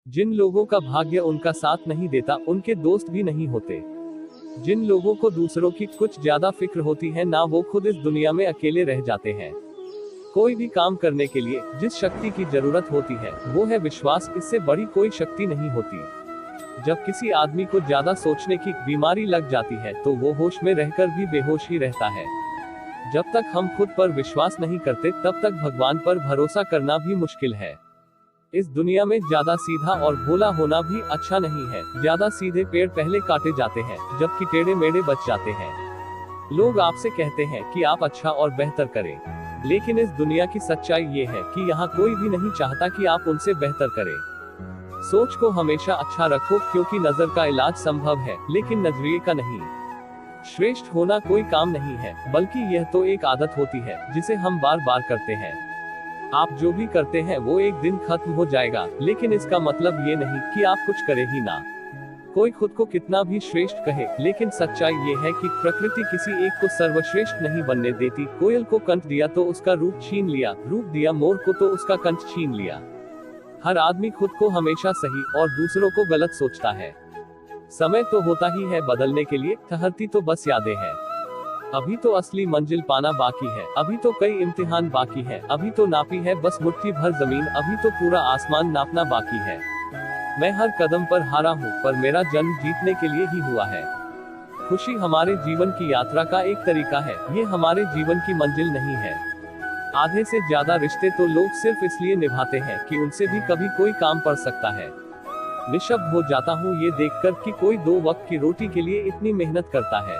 जिन लोगों का भाग्य उनका साथ नहीं देता, उनके दोस्त भी नहीं होते। जिन लोगों को दूसरों की कुछ ज्यादा फिक्र होती है ना, वो खुद इस दुनिया में अकेले रह जाते हैं। कोई भी काम करने के लिए जिस शक्ति की जरूरत होती है वो है विश्वास। इससे बड़ी कोई शक्ति नहीं होती। जब किसी आदमी को ज्यादा सोचने की बीमारी लग जाती है तो वो होश में रहकर भी बेहोश ही रहता है। जब तक हम खुद पर विश्वास नहीं करते तब तक भगवान पर भरोसा करना भी मुश्किल है। इस दुनिया में ज्यादा सीधा और भोला होना भी अच्छा नहीं है। ज्यादा सीधे पेड़ पहले काटे जाते हैं, जबकि टेढ़े मेढ़े बच जाते हैं। लोग आपसे कहते हैं कि आप अच्छा और बेहतर करें, लेकिन इस दुनिया की सच्चाई ये है कि यहाँ कोई भी नहीं चाहता कि आप उनसे बेहतर करें। सोच को हमेशा अच्छा रखो, क्योंकि नजर का इलाज संभव है लेकिन नजरिए का नहीं। श्रेष्ठ होना कोई काम नहीं है, बल्कि यह तो एक आदत होती है जिसे हम बार बार करते हैं। आप जो भी करते हैं वो एक दिन खत्म हो जाएगा, लेकिन इसका मतलब ये नहीं कि आप कुछ करें ही ना। कोई खुद को कितना भी श्रेष्ठ कहे, लेकिन सच्चाई ये है कि प्रकृति किसी एक को सर्वश्रेष्ठ नहीं बनने देती। कोयल को कंठ दिया तो उसका रूप छीन लिया, रूप दिया मोर को तो उसका कंठ छीन लिया। हर आदमी खुद को हमेशा सही और दूसरों को गलत सोचता है। समय तो होता ही है बदलने के लिए, ठहरती तो बस यादें हैं। अभी तो असली मंजिल पाना बाकी है, अभी तो कई इम्तिहान बाकी है, अभी तो नापी है बस मुट्ठी भर जमीन, अभी तो पूरा आसमान नापना बाकी है। मैं हर कदम पर हारा हूँ, पर मेरा जन्म जीतने के लिए ही हुआ है। खुशी हमारे जीवन की यात्रा का एक तरीका है, ये हमारे जीवन की मंजिल नहीं है। आधे से ज्यादा रिश्ते तो लोग सिर्फ इसलिए निभाते हैं कि उनसे भी कभी कोई काम पड़ सकता है। निशब्द हो जाता हूँ ये देखकर कि कोई 2 वक्त की रोटी के लिए इतनी मेहनत करता है।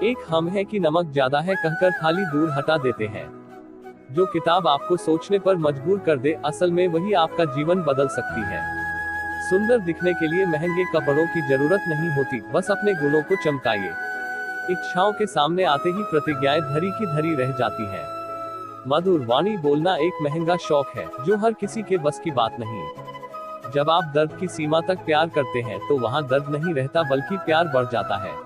एक हम है कि नमक ज्यादा है कहकर थाली दूर हटा देते हैं। जो किताब आपको सोचने पर मजबूर कर दे, असल में वही आपका जीवन बदल सकती है। सुंदर दिखने के लिए महंगे कपड़ों की जरूरत नहीं होती, बस अपने गुणों को चमकाइए। इच्छाओं के सामने आते ही प्रतिज्ञाएं धरी की धरी रह जाती है। मधुर वाणी बोलना एक महंगा शौक है जो हर किसी के बस की बात नहीं। जब आप दर्द की सीमा तक प्यार करते हैं तो वहाँ दर्द नहीं रहता, बल्कि प्यार बढ़ जाता है।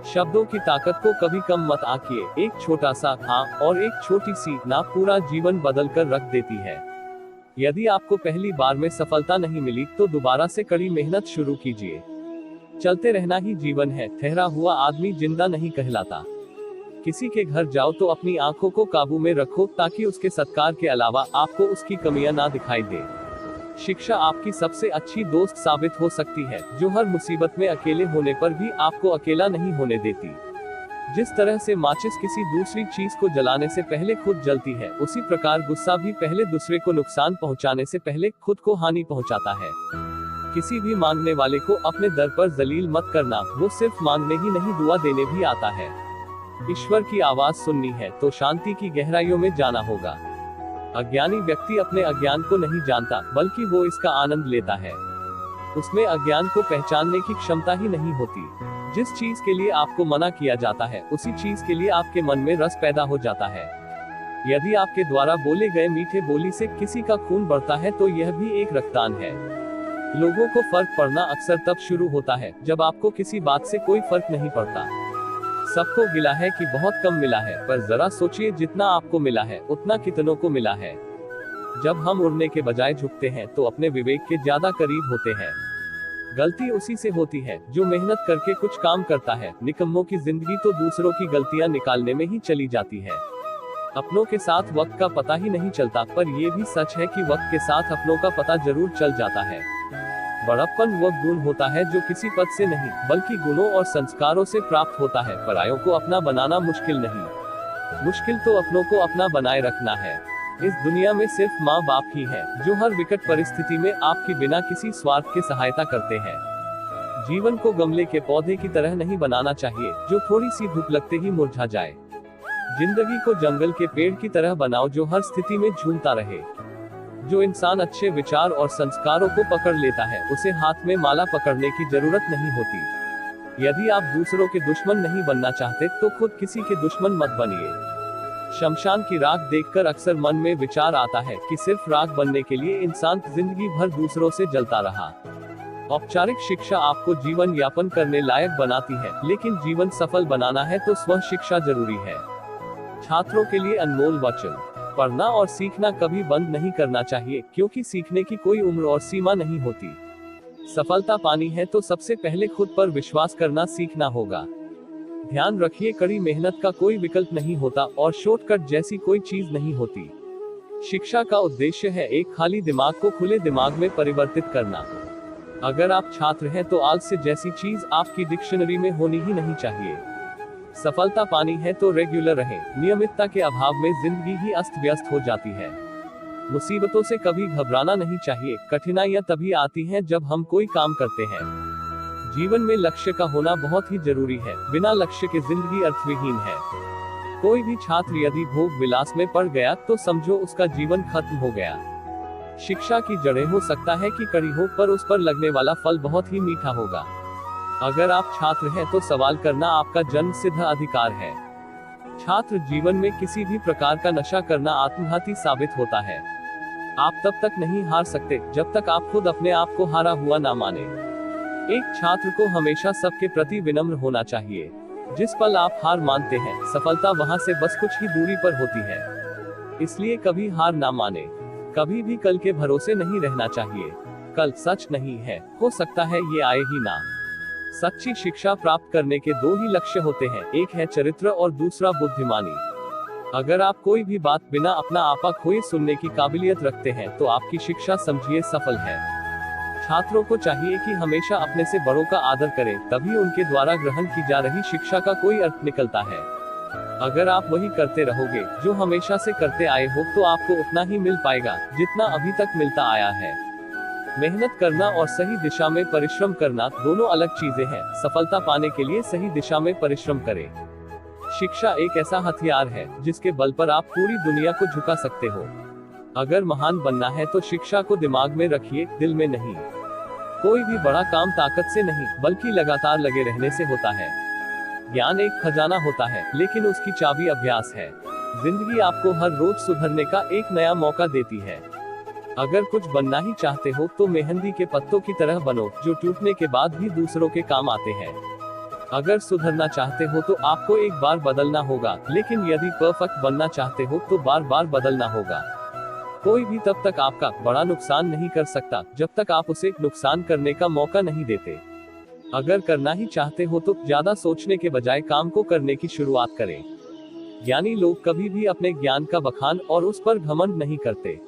शब्दों की ताकत को कभी कम मत आंकिए। एक छोटा सा हाँ और एक छोटी सी ना पूरा जीवन बदल कर रख देती है। यदि आपको पहली बार में सफलता नहीं मिली तो दोबारा से कड़ी मेहनत शुरू कीजिए। चलते रहना ही जीवन है, ठहरा हुआ आदमी जिंदा नहीं कहलाता। किसी के घर जाओ तो अपनी आंखों को काबू में रखो, ताकि उसके सत्कार के अलावा आपको उसकी कमियां ना दिखाई दे। शिक्षा आपकी सबसे अच्छी दोस्त साबित हो सकती है, जो हर मुसीबत में अकेले होने पर भी आपको अकेला नहीं होने देती। जिस तरह से माचिस किसी दूसरी चीज को जलाने से पहले खुद जलती है, उसी प्रकार गुस्सा भी पहले दूसरे को नुकसान पहुंचाने से पहले खुद को हानि पहुंचाता है। किसी भी मांगने वाले को अपने दर पर जलील मत करना, वो सिर्फ मांगने ही नहीं दुआ देने भी आता है। ईश्वर की आवाज सुननी है तो शांति की गहराइयों में जाना होगा। अज्ञानी व्यक्ति अपने अज्ञान को नहीं जानता, बल्कि वो इसका आनंद लेता है। उसमें अज्ञान को पहचानने की क्षमता ही नहीं होती। जिस चीज के लिए आपको मना किया जाता है, उसी चीज के लिए आपके मन में रस पैदा हो जाता है। यदि आपके द्वारा बोले गए मीठे बोली से किसी का खून बढ़ता है तो यह भी एक रक्तदान है। लोगों को फर्क पड़ना अक्सर तब शुरू होता है जब आपको किसी बात से कोई फर्क नहीं पड़ता। सबको गिला है कि बहुत कम मिला है, पर जरा सोचिए जितना आपको मिला है उतना कितनों को मिला है। जब हम उड़ने के बजाय झुकते हैं तो अपने विवेक के ज्यादा करीब होते हैं। गलती उसी से होती है जो मेहनत करके कुछ काम करता है। निकम्मों की जिंदगी तो दूसरों की गलतियां निकालने में ही चली जाती है। अपनों के साथ वक्त का पता ही नहीं चलता, पर यह भी सच है कि वक्त के साथ अपनों का पता जरूर चल जाता है। बड़प्पन वह गुण होता है जो किसी पद से नहीं, बल्कि गुणों और संस्कारों से प्राप्त होता है। परायों को अपना बनाना मुश्किल नहीं, मुश्किल तो अपनों को अपना बनाए रखना है। इस दुनिया में सिर्फ माँ बाप ही है जो हर विकट परिस्थिति में आपकी बिना किसी स्वार्थ के सहायता करते हैं। जीवन को गमले के पौधे की तरह नहीं बनाना चाहिए जो थोड़ी सी धूप लगते ही मुरझा जाए। जिंदगी को जंगल के पेड़ की तरह बनाओ जो हर स्थिति में झूमता रहे। जो इंसान अच्छे विचार और संस्कारों को पकड़ लेता है, उसे हाथ में माला पकड़ने की जरूरत नहीं होती। यदि आप दूसरों के दुश्मन नहीं बनना चाहते तो खुद किसी के दुश्मन मत बनिए। शमशान की राख देखकर अक्सर मन में विचार आता है कि सिर्फ राख बनने के लिए इंसान जिंदगी भर दूसरों से जलता रहा। औपचारिक शिक्षा आपको जीवन यापन करने लायक बनाती है, लेकिन जीवन सफल बनाना है तो स्व शिक्षा जरूरी है। छात्रों के लिए अनमोल वचन। पढ़ना और सीखना कभी बंद नहीं करना चाहिए, क्योंकि सीखने की कोई उम्र और सीमा नहीं होती। सफलता पानी है तो सबसे पहले खुद पर विश्वास करना सीखना होगा। ध्यान रखिए, कड़ी मेहनत का कोई विकल्प नहीं होता और शॉर्टकट जैसी कोई चीज नहीं होती। शिक्षा का उद्देश्य है एक खाली दिमाग को खुले दिमाग में परिवर्तित करना। अगर आप छात्र हैं तो आलस्य जैसी चीज आपकी डिक्शनरी में होनी ही नहीं चाहिए। सफलता पानी है तो रेगुलर रहें, नियमितता के अभाव में जिंदगी ही अस्त व्यस्त हो जाती है। मुसीबतों से कभी घबराना नहीं चाहिए, कठिनाइयां तभी आती हैं जब हम कोई काम करते हैं। जीवन में लक्ष्य का होना बहुत ही जरूरी है, बिना लक्ष्य के जिंदगी अर्थविहीन है। कोई भी छात्र यदि भोग विलास में पड़ गया तो समझो उसका जीवन खत्म हो गया। शिक्षा की जड़ें हो सकता है कि कड़ी हो, पर उस पर लगने वाला फल बहुत ही मीठा होगा। अगर आप छात्र हैं तो सवाल करना आपका जन्म सिद्ध अधिकार है। छात्र जीवन में किसी भी प्रकार का नशा करना आत्मघाती साबित होता है। आप तब तक नहीं हार सकते जब तक आप खुद अपने आप को हारा हुआ ना माने। एक छात्र को हमेशा सबके प्रति विनम्र होना चाहिए। जिस पल आप हार मानते हैं, सफलता वहां से बस कुछ ही दूरी पर होती है। इसलिए कभी हार ना माने। कभी भी कल के भरोसे नहीं रहना चाहिए। कल सच नहीं है, हो सकता है ये आए ही ना। सच्ची शिक्षा प्राप्त करने के दो ही लक्ष्य होते हैं, एक है चरित्र और दूसरा बुद्धिमानी। अगर आप कोई भी बात बिना अपना आपा खोए सुनने की काबिलियत रखते हैं तो आपकी शिक्षा समझिए सफल है। छात्रों को चाहिए कि हमेशा अपने से बड़ों का आदर करें, तभी उनके द्वारा ग्रहण की जा रही शिक्षा का कोई अर्थ निकलता है। अगर आप वही करते रहोगे जो हमेशा से करते आए हो तो आपको उतना ही मिल पाएगा जितना अभी तक मिलता आया है। मेहनत करना और सही दिशा में परिश्रम करना दोनों अलग चीजें हैं। सफलता पाने के लिए सही दिशा में परिश्रम करें। शिक्षा एक ऐसा हथियार है जिसके बल पर आप पूरी दुनिया को झुका सकते हो। अगर महान बनना है तो शिक्षा को दिमाग में रखिए, दिल में नहीं। कोई भी बड़ा काम ताकत से नहीं बल्कि लगातार लगे रहने से होता है। ज्ञान एक खजाना होता है, लेकिन उसकी चाबी अभ्यास है। जिंदगी आपको हर रोज सुधरने का एक नया मौका देती है। अगर कुछ बनना ही चाहते हो तो मेहंदी के पत्तों की तरह बनो, जो टूटने के बाद भी दूसरों के काम आते हैं। अगर सुधरना चाहते हो तो आपको एक बार बदलना होगा, लेकिन यदि परफेक्ट बनना चाहते हो तो बार बार बदलना होगा। कोई भी तब तक आपका बड़ा नुकसान नहीं कर सकता जब तक आप उसे नुकसान करने का मौका नहीं देते। अगर करना ही चाहते हो तो ज्यादा सोचने के बजाय काम को करने की शुरुआत करें। ज्ञानी लोग कभी भी अपने ज्ञान का बखान और उस पर घमंड नहीं करते।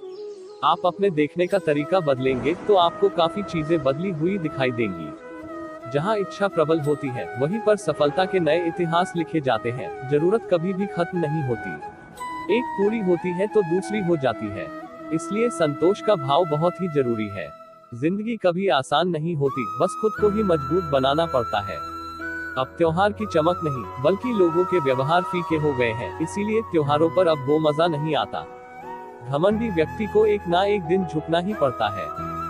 आप अपने देखने का तरीका बदलेंगे तो आपको काफी चीजें बदली हुई दिखाई देंगी। जहां इच्छा प्रबल होती है वहीं पर सफलता के नए इतिहास लिखे जाते हैं। जरूरत कभी भी खत्म नहीं होती, एक पूरी होती है तो दूसरी हो जाती है। इसलिए संतोष का भाव बहुत ही जरूरी है। जिंदगी कभी आसान नहीं होती, बस खुद को ही मजबूत बनाना पड़ता है। अब त्योहार की चमक नहीं बल्कि लोगों के व्यवहार फीके हो गए हैं, इसीलिए त्योहारों पर अब वो मजा नहीं आता। घमंडी व्यक्ति को एक ना एक दिन झुकना ही पड़ता है।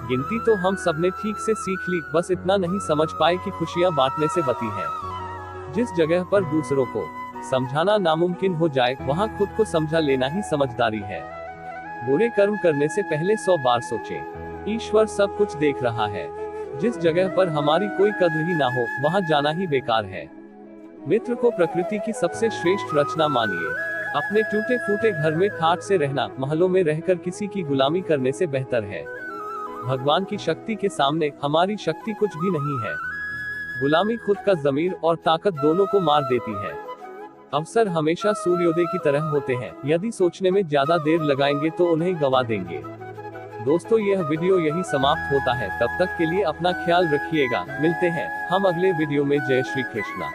गिनती तो हम सबने ठीक से सीख ली, बस इतना नहीं समझ पाए कि खुशियां बांटने से बती हैं। जिस जगह पर दूसरों को समझाना नामुमकिन हो जाए, वहां खुद को समझा लेना ही समझदारी है। बुरे कर्म करने से पहले 100 बार सोचें। ईश्वर सब कुछ देख रहा है। जिस जगह पर हमारी कोई कद्र ही ना हो, वहां जाना ही बेकार है। मित्र को प्रकृति की सबसे श्रेष्ठ रचना मानिए। अपने टूटे फूटे घर में ठाठ से रहना महलों में रहकर किसी की गुलामी करने से बेहतर है। भगवान की शक्ति के सामने हमारी शक्ति कुछ भी नहीं है। गुलामी खुद का ज़मीर और ताकत दोनों को मार देती है। अवसर हमेशा सूर्योदय की तरह होते हैं, यदि सोचने में ज्यादा देर लगाएंगे तो उन्हें गवा देंगे। दोस्तों, यह वीडियो यही समाप्त होता है। तब तक के लिए अपना ख्याल रखिएगा। मिलते हैं हम अगले वीडियो में। जय श्री कृष्णा।